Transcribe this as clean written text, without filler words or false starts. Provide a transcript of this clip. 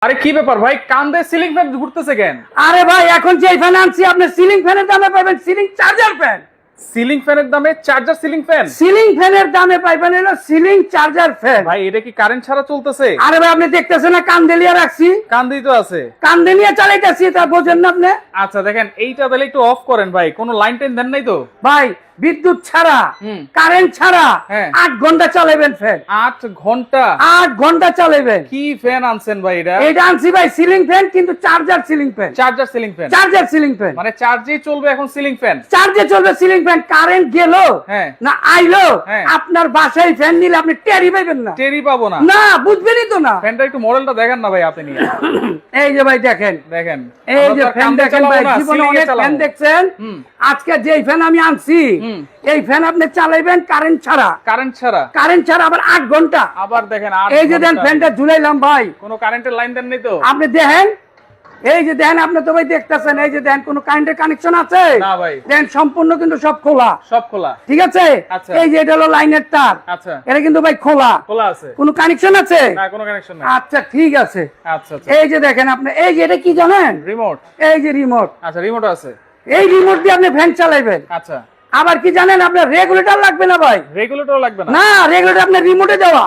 আরে কি ব্যাপার ভাই, কান্দে সিলিং ফ্যান ঘুরতেছে কেন? আরে ভাই এখন যে ফ্যান আনছি আপনি সিলিং ফ্যানের দামে পাবেন সিলিং চার্জার ফ্যান। সিলিং ফ্যানের দামে চার্জার সিলিং ফ্যান? সিলিং ফ্যানের দামে পাইবেন হলো সিলিং চার্জার ফ্যান। ভাই এটা কি কারেন্ট ছাড়া চলতেছে? আরে ভাই আপনি দেখতেছেন না কান্দেলিয়া রাখছি, কান্দি তো আছে। কান্দেলিয়া চালাইতেছি, তা বোঝেন না আপনি? আচ্ছা দেখেন, এইটা তাহলে একটু অফ করেন ভাই, কোনো লাইন টাইন দেন নাই তো? ভাই বিদ্যুৎ ছাড়া কারেন্ট ছাড়া হ্যাঁ। 8 ঘন্টা চালাবেন ফ্যান। 8 ঘন্টা? 8 ঘন্টা চালাবেন। কি ফ্যান আনছেন ভাই এটা? এটা আনছি ভাই সিলিং ফ্যান, কিন্তু charger ceiling fan. Charger ceiling fan? Charger ceiling fan মানে চার্জেই চলবে এখন সিলিং ফ্যান? চার্জে চলবে সিলিং ফ্যান। কারেন্ট গেল হ্যাঁ না আইলো হ্যাঁ। আপনার বাসায় ফ্যান নিলে আপনি টেরি পাইবেন না। টেরি পাবো না? না বুঝবেনই তো না। ফ্যানটা একটু মডেলটা দেখেন না ভাই আপনি নিয়ে। এই যে ভাই দেখেন, দেখেন এই আমরা যে তো আর ফ্যান কান্দে দেখেন চালাবো ভাই, না, জীবনে সিলিংয়ে অনেক চালাবো। ফ্যান দেখছেন। হুম। আজকে যে ফ্যান আমি আনছি এই ফ্যান আপনি চালাইবেন কারেন্ট ছাড়া। কারেন্ট ছাড়া? কারেন্ট ছাড়া আবার 8 ঘন্টা। আবার দেখেন 8 এই যে দেন ঘন্টা। ফ্যানটা ঝুলাইলাম ভাই, কোনো কারেন্টের লাইন দেন নাই তো? আপনি দেখেন, এই যে দেন আপনি তো ভাই দেখতেছেন, এই যে দেন কোনো কারেন্টের কানেকশন আছে? না ভাই। দেন সম্পূর্ণ কিন্তু সব খোলা। সব খোলা? ঠিক আছে। আচ্ছা। এই যে এটা হলো লাইনের তার, আচ্ছা এটা কিন্তু ভাই খোলা। খোলা আছে? কোনো কানেকশন আছে? না কোনো কানেকশন নাই। আচ্ছা ঠিক আছে। আচ্ছা আচ্ছা। এই যে দেখেন আপনি, এই যে এটা কি জানেন? রিমোট? এই যে রিমোট। আচ্ছা রিমোট আছে। এই রিমোট দিয়ে আপনি ফ্যান চালাইবেন। আচ্ছা। আবার কি জানেন, আপনার রেগুলেটর লাগবে না ভাই। রেগুলেটর লাগবে না? না, রেগুলেটর আপনার রিমোটে দেওয়া।